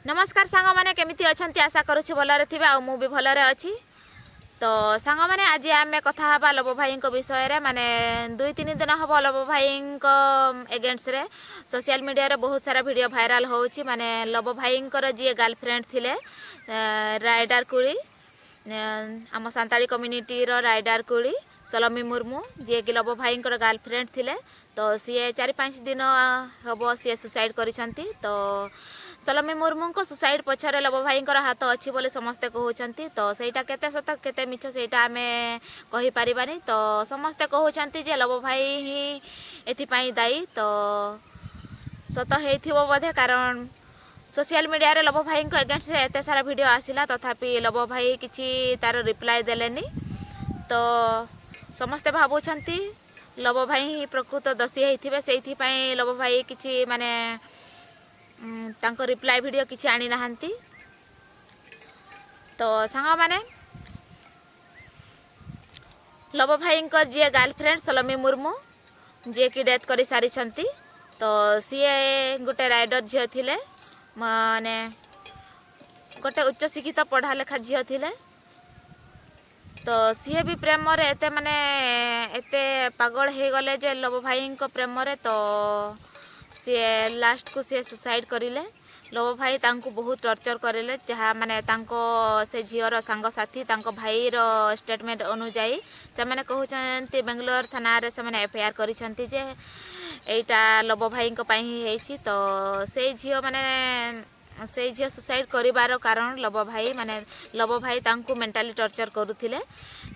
नमस्कार सांग मैंने केमिति अछंती आशा करुछि भलरे थिबे आ मु भी भलरे अछि। तो सांग मैंने आज आमे कथा हबा लब भाई विषय रे माने 2-3 दिन हम लब भाई एगेंस्ट रे सोशल मीडिया रे बहुत सारा वीडियो वायरल होउछि। माने लब भाई जी गर्लफ्रेंड थिले राइडर कुली आम सांताली कम्युनिटी रो राइडर कुली सलमी मुर्मू जी कि लब भाई गर्लफ्रेंड थिले। तो सी 4-5 दिन हम सी सुसाइड करिसंती। तो सलमी मुर्मू को सुसाइड पछरे लब भाई हाथ अच्छी बोले समस्ते कहते। तो सहीटा केते सत केते मिछ सेटा आमे कहि परिबानी। तो समस्ते कहते जे लब भाई ही एथिपाई दायी। तो सत हेथिबो बोधे कारण सोशल मीडिया रे लब भाई को एगेंस्ट एत सारा वीडियो आसिला तथापि लब भाई किछि तार रिप्लाई देलेनी। तो समस्ते भाबुछंती लब भाई ही प्रकृत दोषी हेथिबे सेइथिपाई लब भाई किछि माने तांको रिप्लाई वीडियो किछि आनी नाहंती। तो सांग माने लब भाई जी गर्लफ्रेंड सलमी मुर्मू जी कि डेथ करि सारी छंती। तो सी गोटे राइडर झियो थिले माने गोटे उच्च शिक्षित पढ़ा लेखा झियो थिले। तो सी भी प्रेम रे एते माने एते पागल हे गले जे लब भाई प्रेम रे। तो सी लास्ट को सी सुसाइड करिले। लब भाई तांको बहुत टॉर्चर करेले जहाँ माने तांको से झीर सांग साथी तांको भाई रो स्टेटमेंट अनुजाई से माने कहउछंती बेंगलोर थाना रे से माने एफआईआर करिसंती जे एटा लब भाई को पई ही हेछि। तो से झील माने से झील सुसाइड करिवार कारण लब भाई तांको मेंटली टॉर्चर करूथिले।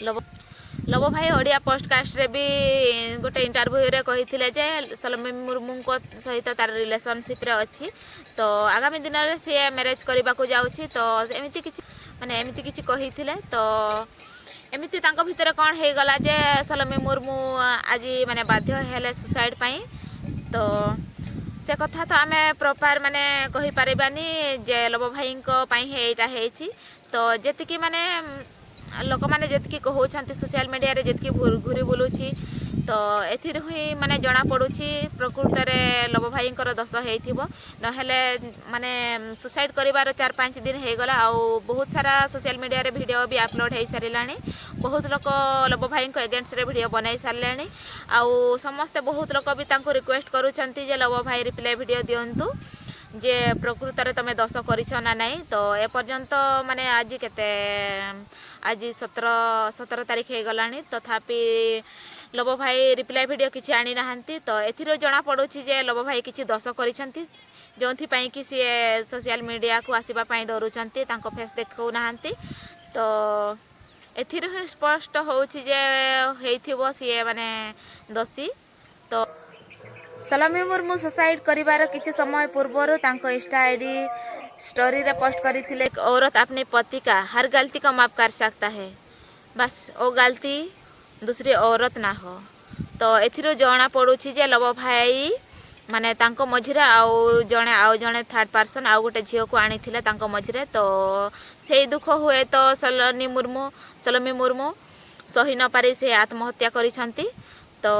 लब भाई ओडिया पॉडकास्ट रे भी गोटे इंटरव्यू रे कहिथिले जे सलमी मुर्मू को सहित तार रिलेशनशिप रे अछि। तो आगामी दिन रे से मैरिज करबा को जाउछि। तो एमिति किछि कहिथिले। तो एमिति तांको भितर कोन हे गला जे सलमी मुर्मू आज माने बाध्य हेले सुसाइड पई। तो से कथा तो आमे प्रॉपर माने कहि परिबानी जे लब भाई को पई हे एटा हेछि। तो जेतिकी माने लोक मैंने जी कहते सोशल मीडिया रे जी घूरी बुलूची। तो एथिर ही माने जना पड़ुची प्रकृत रे लब भाई दोष हेथिबो नहेले माने सुसाइड करिवार 4-5 दिन हे गला। आउ बहुत सारा सोशल मीडिया रे वीडियो भी अपलोड हो सारानी। बहुत लोक लब भाई एगेंस्ट रे वीडियो बनाई सारे। आउ समस्ते बहुत लोक भी तांको रिक्वेस्ट करूछंती जे लब भाई रिप्लाई वीडियो दियंतु जे प्रकृत रे तमे दोष करिछ ना नहीं। तो ए पर्यंत माने आज केते आज 17 तारीख हे गलानी तथापि लब भाई रिप्लाई वीडियो किछि आनी नाहंती। तो एथिरो जना पड़ुछि जे लब भाई किछि दोष करिसंती जोंथि पई कि सी सोशल मीडिया को आसीबा पई डरुचंती तांको फेस देखौ नाहंती। तो एथिरो ही स्पष्ट होउछि जे हेइथिबो सी माने दोषी। तो सलमी मुर्मू सुसाइड करिवार किछि समय पूर्व तांको इंस्टा आईडी स्टोरी रे पोस्ट करिथिले एक औरत अपने पति का हर गलती को माफ कर सकता है, बस वो गलती दूसरी औरत ना हो। तो एथिरो जना पड़ुछि जे लब भाई माने तांको मझिरे आउ जणे थर्ड पर्सन आउ गोटे झियो को आनिथिले तांको मझिरे। तो सेई दुख हुए तो सलमी मुर्मू सही न पारी से आत्महत्या करिसंती। तो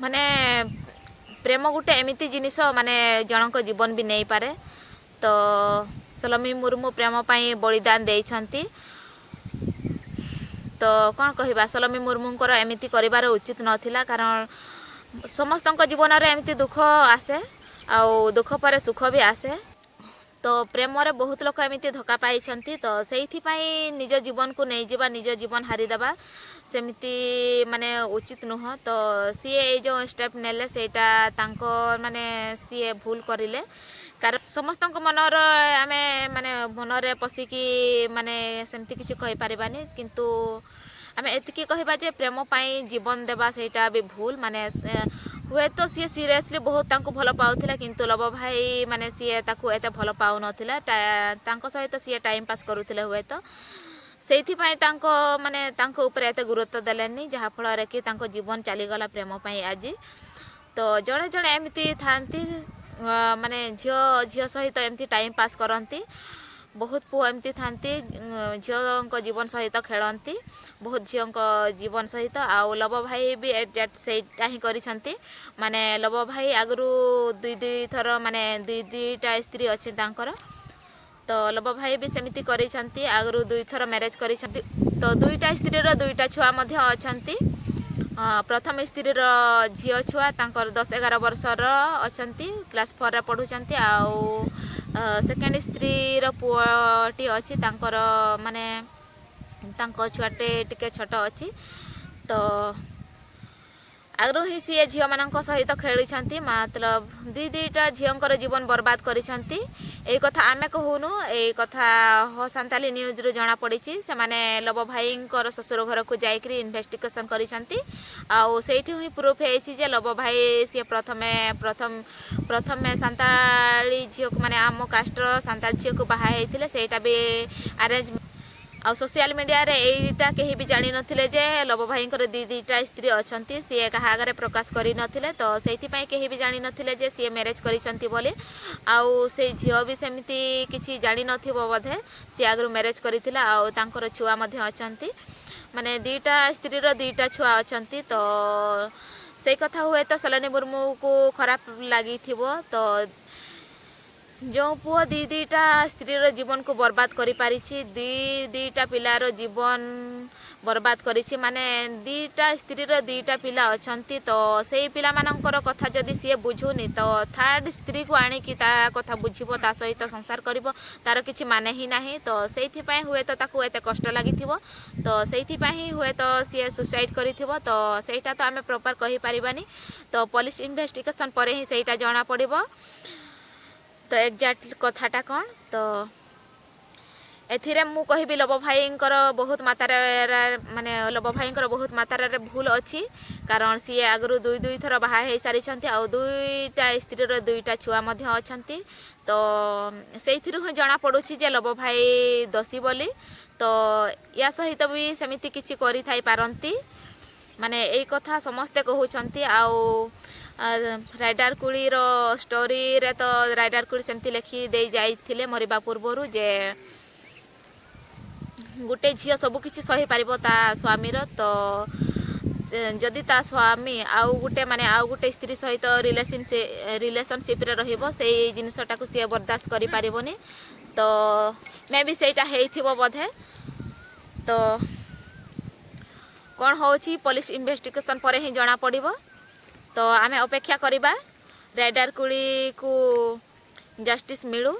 माने प्रेम गोटे एमिति जिनिस माने जनक जीवन भी नहीं पारे। तो सलमी मुर्मू प्रेम पाई बलिदान देइछंती। तो कौन कहबा सलमी मुर्मू को एमिति करिवार उचित नथिला कारण समस्तक जीवन रे एमिति दुख आसे आउ दुख पर सुख भी आसे। तो प्रेम रे बहुत लोक एमिति धोका पाइछंती। तो सेइथि पई निज जीवन को नहीं जीवा निज जीवन हारी देबा सेमिति माने उचित नुह। तो सी ए जो स्टेप नेले सेटा तांको माने सी भूल करिले कारण समस्त मनर आमे माने मनरे पसिकी माने सेमति किछि कहि परिबानी। किंतु आमे एतिकी कहबा जे प्रेम पाई जीवन देबा सेटा भी भूल माने हुए तो सी सीरियसली बहुत तांको भल पाउथिला। किंतु लब भाई माने सी ताकू एते भल पाउ नथिला तांको सहित सी टाइम पास करूथिले हुए तो सेइथि पई तांको माने तांको ऊपर एते गुरुत्व देलेनी जहा फल रे कि तांको जीवन चली गला प्रेम पई आज। तो जणे जणे एमिति थांती माने झियो सहित एमिति टाइम पास करंती बहुत पुआ एमती थांती झील जीवन सहित खेलती बहुत झील जीवन सहित आउ लब भाई भी एग्जाक्ट सेटा ही करिसेंती माने लब भाई आगरू दुई थर माने दुईटा स्त्री अच्छी तांकर तो लब भाई भी सेमिति करिसेंती आगरू दुई थर मैरेज करिसेंती तो दुईटा स्त्री दुईटा छुआ मध्य अछंती प्रथम स्त्री झील छुआ तांकर 10-11 वर्षर अछंती क्लास 4 रे पढुचंती आउ सेकेंड स्त्री पुअटी अच्छी तांकर माने तांको छुआटे टिके छोट अच्छी तो आगरू ही सी झील मान सहित खेली मतलब दुईटा झील जीवन बर्बाद करिसेंती ए कथा आमे कहूनु ए कथा हो सांताली न्यूज रु जना पड़ी से माने लब भाई ससुर घर को जाइकरी इन्वेस्टिगेशन करिसेंती आउ सेठी ही प्रूफ है जे लब भाई सी प्रथम सांताली झील को माने आम कास्टर सांताली झील को बाहा होते सेटा भी अरेंज आ सोशल मीडिया रे एटा कहीं भी जानी नथिले जे लब भाई दुईटा स्त्री अछंती सी कहा आगे प्रकाश करी नथिले तो सेति पई कहीं भी जानी नथिले जे सी मैरेज करिसंती बोली आउ से झियो भी सेमिति किछि जानी नथिबो बोधे सी आगरु मैरेज करिथिला आउ तांकर छुआ मध्ये अछंती माने दुईटा स्त्री रो दुईटा छुआ अछंती तो से कथा हुए तो सलोनी मुर्मू को खराब लागी थिबो तो जो पुओ दुईटा स्त्री जीवन को बर्बाद करि पारिछि दुईटा पिलार जीवन बर्बाद करिछि माने दुईटा स्त्री दुईटा पिला अछंती तो सेई पिला मानकर कथा जदि सी बुझुनी तो थर्ड स्त्री को आनी कि ता कथा बुझिबो ता सहित संसार करिवो तार किछि माने ही नाही तो सेइथि पई हुए तो ताकू एते कष्ट लागिथिबो तो सेइथि पई हुए तो सी सुसाइड करिथिबो तो सेटा तो आमे प्रॉपर कहि परिबानी तो पुलिस इन्वेस्टिगेशन परे ही सेटा जाना पड़िबो तो एक्जाक्ट कथाटा कौन तो एथिरे मु कहबी लब भाई बहुत मात्रा माने लब भाई बहुत मात्रा भूल अच्छी कारण सी आगरू दुई थर बाहा हो सारी आउ दुईटा स्त्री दुईटा छुआ अच्छी तो से जना पड़ुछि जे लब भाई दोषी बोली तो या सहित भी सेमिति किछि करि थाई पारंती माने एई कथा समस्ते कहउछंती आउ राइडर कुली रो स्टोरी रे तो राइडर कुली सेमती लिखी दे जाइथिले मरिबा पूर्वरु जे गुटे झियो सब किछि सही पारिबो ता स्वामी रो तो जदि ता स्वामी आउ गुटे माने आउ गुटे स्त्री सहित रिलेशनशिप रे रहिबो सेई जिनिसटा को से बर्दाश्त करि पारिबोनी तो मे भी सेटा हेइथिबो बोधे तो कौन होची पुलिस इन्वेस्टिगेशन पर ही जना पड़िबो तो आमे अपेक्षा करिबा राइडर कुली को जस्टिस मिलू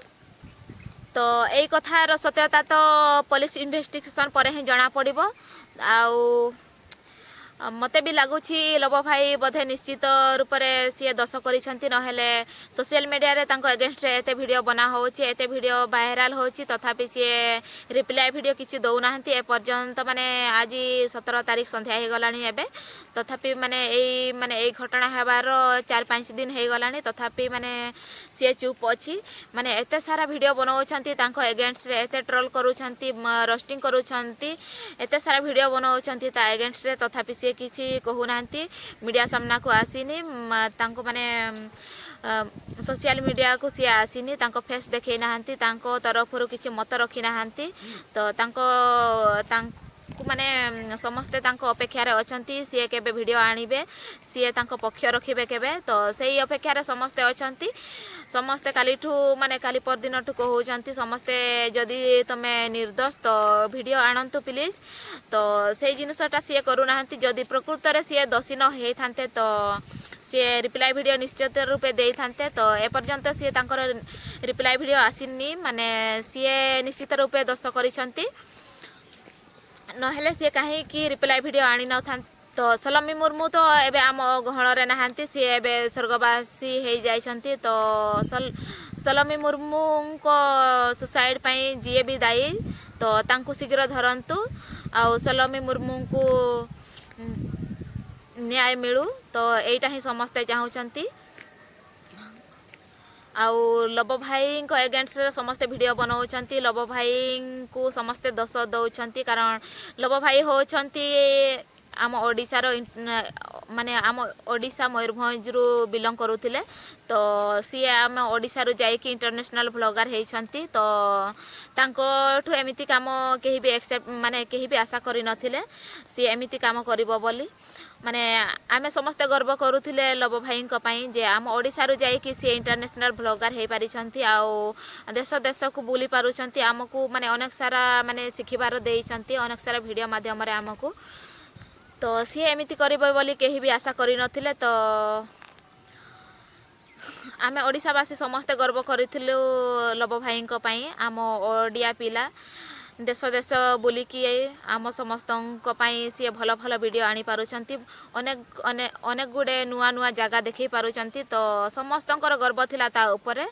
तो यही कथार सत्यता तो पुलिस इन्वेस्टिगेशन पर ही जना पड़िबो आउ मते भी लगुछि लब भाई बोधे निश्चित रूप से सी दोष करिसेंती नहेले सोशल मीडिया रे तांको अगेंस्ट एते वीडियो बना होछि एते वीडियो वायरल होछि तथापि सी रिप्लाई वीडियो किछि दउ नाहंती ए पर्यंत माने आज 17 तारिख संध्या हे गलानी एबे तथापि माने एई घटना हेबार 4-5 दिन हे गलानी तथापि माने सी चुप अछि माने एते सारा वीडियो बनाउछंती तांको अगेंस्ट रे एते ट्रोल करूछंती रोस्टिंग करूछंती एते सारा वीडियो बनाउछंती ता अगेंस्ट रे तथापि सी किछि कहू नांती मीडिया सामना को आसीनी तांको माने सोशल मीडिया को सी आसीनी तांको फेस देखै नाहंती तांको तरफ रु किछि मत रखी नाहंती तो तांको माने समस्ते तांको अपेक्षा रे अछंती सी केबे वीडियो आनिबे सी तांको पक्ष रखिबे केबे तो सेही अपेक्षा रे समस्ते अछंती समस्ते कालीठू माने काली पर दिन ठू कहउछंती समस्ते जदि तमे निर्दोष तो वीडियो आनंतु प्लीज तो सेही जिनिसटा सी करू नाहंती जदि प्रकृत रे सी दोषी न हे थांते तो सी रिप्लाई वीडियो निश्चित रूपे दे थांते तो ए पर्यंत सी तांकर रिप्लाई वीडियो आसीनी माने सी निश्चित रूपे दोष करिसंती नहेले सी काहे कि रिप्लाई वीडियो आनी न थांते तो सलोमी मुर्मू तो एबे आम गहण रे नाहांती सी एबे स्वर्गवासी हो जाइछंती तो सलोमी मुर्मू को सुसाइड पई जीए भी दायी तो तांकु शीघ्र धरंतु आउ सलोमी मुर्मू को न्याय मिलू तो एटा ही समस्ते चाहूछंती आउ लब भाई को एगेंस्ट समस्ते वीडियो बनाउछंती लब भाई को समस्ते दोष दउछंती कारण लब भाई होछंती आम ओडिशार माने आम ओडिशा मयूरभंजरू बिलंग करुथिले तो सी आम ओडिशारू जाइकी इंटरनेशनल ब्लॉगर होइछंती तो तांकोठु एमिति काम केही भी एक्सेप्ट माने केही भी आशा करि नथिले सी एमिति काम करिवो बोली माने आमे समस्त गर्व करुथिले लब भाई जे आम ओडिशारू जाइकी सी इंटरनेशनल ब्लॉगर हो पारिछंती आउ देश देश को बुली पारुछंती आमको माने अनेक सारा माने शिखिबार देइछंती अनेक सारा वीडियो माध्यम रे आमको तो सी एमिति करिवो बोली केही भी आशा करि नथिले तो आमे ओडिशावासी समस्ते गर्व करिथिलु लब भाई आम ओडिया पिला देश देश बुलिकी आम समस्त सी भल भल वीडियो आनी पारुछंती अनेक अनेक गुडे नुआ नुआ जगह देखै पारुछंती तो समस्त गर्व थिला ता ऊपर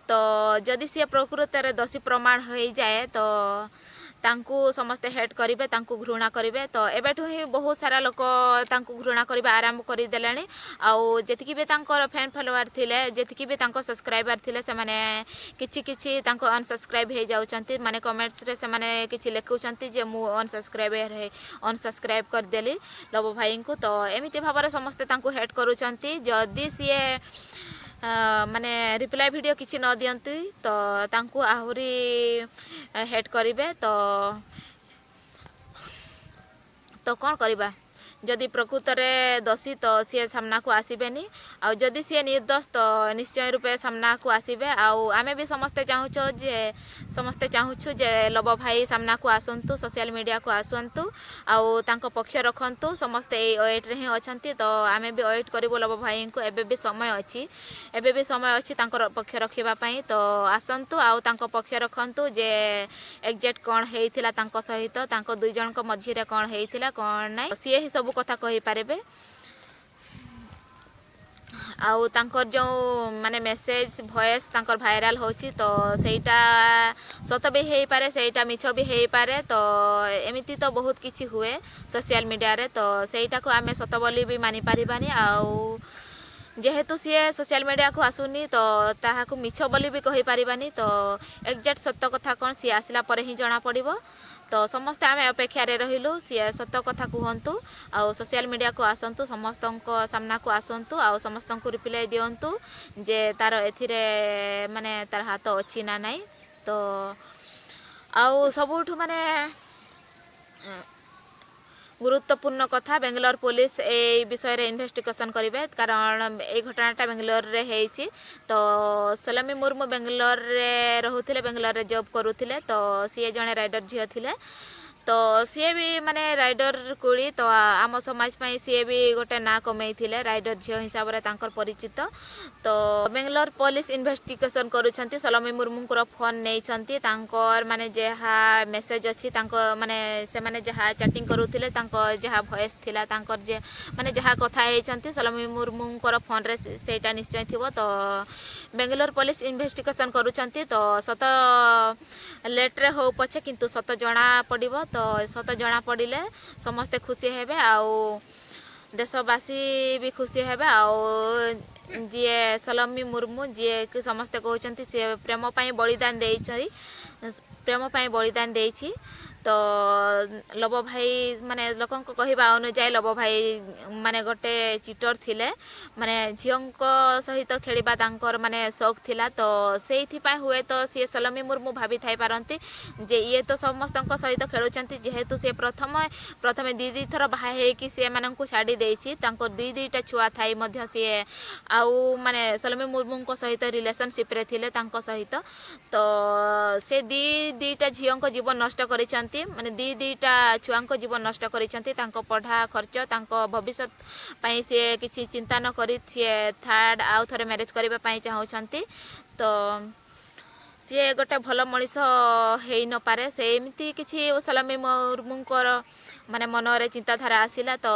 तो जदि सी प्रकृत रे दोषी प्रमाण हो जाए तो तांकु समस्ते हेट करिवे तांकु घृणा करिवे तो एबेठु ही बहुत सारा लोक तांकु घृणा करिवे आरंभ करि देलेनी आउ जेतिकी भी तांकर फैन फॉलोअर थिले जेतिकी भी तांको सब्सक्राइबर थिले से माने किछि किछि तांको अनसब्सक्राइब हे जाउचंती माने कमेंट्स रे से माने किछि लेखुचंती जे मु अनसब्सक्राइब कर देली लब भाई को तो एमिति भाबरे समस्ते तांकु हेट करूचंती जदी सिए माने रिप्लाई वीडियो किछि न दियंती तो तांकु आहुरी हेट करिवे तो कौन करिबा जदि प्रकृत रे दोषी तो सी सामना को आसीबेनी आ जदि सी निर्दोष तो निश्चय रूपे सामना को आसीबे आमे भी समस्ते चाहूछु जे लब भाई सामना को आसंतु सोशल मीडिया को आसंतु आउ तांको पक्ष रखंतु समस्ते ए वेट रे ही अछंती तो आमे भी वेट करबो लब भाई को एबे भी समय अछि तांको पक्ष रखिबा पई तो आसंतु आउ तांको पक्ष रखंतु जे एग्जैक्ट कोन हेइथिला तांको सहित तांको दुई जन को मझी रे कोन हेइथिला कोन नै सी ही सब कथा कहि पारेबे आउ तांकर जो माने मेसेज वॉइस तांकर वायरल होची तो सेटा सत भी हेई पारे सेटा मिछ भी हेई पारे तो एमिति तो बहुत किछि हुए सोशल मीडिया रे तो सेटा को आमे सत बोली भी मानि पारिबानी आउ जेहेतु सी सोशल मीडिया को आसुनी तो ताहा को मिछ बोली भी कहि पारिबानी तो एग्जैक्ट सत्य कथा कोन सी आसिला परे ही जणा पड़िबो तो समस्त आमे अपेक्षा रे रहिलु सी सत्य कथा कहंतु आ सोशल मीडिया को आसंतु समस्त सामना को आसंतु आ समस्त को रिप्लाई दियंतु जे तार एथिरे माने तार हाथ अछि ना नाही तो आ सबुठु माने गुरुत्वपूर्ण कथा बेंगलोर पुलिस ए विषय रे इन्वेस्टिगेशन करिवे कारण ए घटनाटा बेंगलोर रे हेछि तो सलमी मुर्मू बेंगलोर रे रहुथिले बेंगलोर रे जॉब करूथिले तो सी जने राइडर झियो थिले तो सी भी माने राइडर कुड़ी तो आम समाज पई सी भी गोटे ना कमई थिले राइडर झियो हिसाब रे तांकर परिचित तो बेंगलोर पुलिस इन्वेस्टिगेशन करूछंती सलमी मुर्मू को फोन नै छंती तांकर माने जेहा मेसेज अछि तांको माने से माने जहा चैटिंग करूथिले तांको जहा वॉइस थिला तांकर जे माने जहा कथा हे छंती सलमी मुर्मू को फोन रे सेटा निश्चय थिबो तो बेंगलोर पुलिस इन्वेस्टिगेशन करूछंती तो सत लेट रे हो पछे किंतु सत जणा पड़िबो तो सत जना पड़िले समस्ते खुशी हेबे आउ देशवासी भी खुशी हेबे आउ जे सलमी मुर्मू जे कि समस्ते कहउचंती से प्रेम पई बलिदान देइछि तो लब भाई माने लोकन को कहिबा अनुଯାୟୀ लब भाई माने गोटे चिटर थिले माने झियोंको सहित खेलिबा तांकर माने शौक थिला तो सेइथि पय हुए तो सी सलमी मुर्मू भाबी थाई पारंती जे ये तो समस्तक सहित खेलुचंती जेहेतु से प्रथमे दीदी थर बाहा हे कि से मानन को छाडी देइछि तांकर दीदीटा छुआ थाई मध्य से आउ माने सलमी मुर्मू को सहित रिलेशनशिप रे थिले तांको सहित तो से दीदीटा झियोंको जीवन नष्ट करिसंती माने दीदीटा छुआंको जीवन नष्ट करिसंती तांको पढ़ा खर्च तांको भविष्य पई से किछि चिंता न करि से थर्ड आउ थरे मैरिज करिबा पई चाहउछंती तो सी गोटे भल मनीष हेई न पारे से एमती किछि सलमी मुर्मूंकर माने मन रे चिंताधारा आसिला तो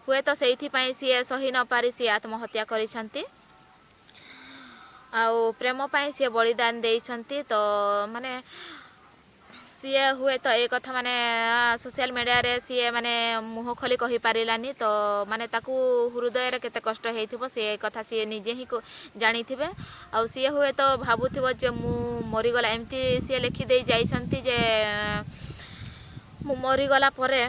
हुए तो सेइथि पई सी सही न पारि सी आत्महत्या करिसंती आउ प्रेम पई सी बलिदान देइसंती तो माने सी हुए तो एक कथा माने सोशल मीडिया रे सी माने मुह खोली कहि पारिलानी तो माने ताकू हृदय रे केते कष्ट हेइथिबो से कथा सी निजे ही जानी थिबे आ सी हुए तो भाबुथिबो जे मु मरि गला एमती सी लिखि दे जाइसंती जे मु मरि गला परे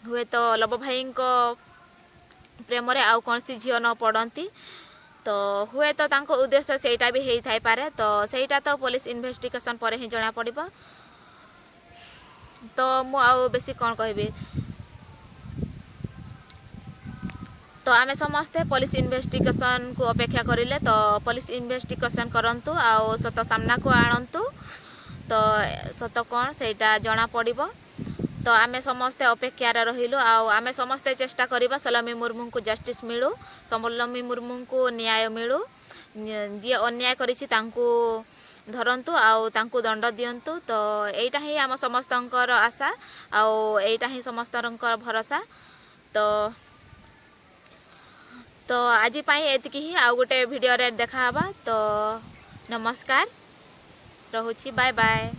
हुए तो लबा भाई प्रेम रे आउ कौन सी झील न पड़ती तो हुए तो तांको उद्देश्य सेटा भी हेई थाई पारे तो सेटा तो पुलिस इन्वेस्टिगेशन पर ही जना पड़िबो। तो मु आउ बेसी कौन कहबी तो आमे समस्ते पुलिस इन्वेस्टिगेशन को अपेक्षा करिले तो पुलिस इन्वेस्टिगेशन करंतु आउ सत सामना को आणंतु तो सत कौन सेटा जना पड़िबो। तो आमे समस्ते अपेक्षार रहिलु आमे समस्ते चेष्टा करिबा सलोमी मुर्मू को जस्टिस मिलू सलोमी मुर्मू को न्याय मिलू जी अन्याय करिछि तांकू धरंतु तांकू दंड दियंतु। तो एटा ही आम समस्तंकर आशा एटा ही समस्तंकर भरोसा। तो आज पाई एतिकी ही आउ गोटे वीडियो रे देखा हबा। तो नमस्कार रहुछि बाय बाय।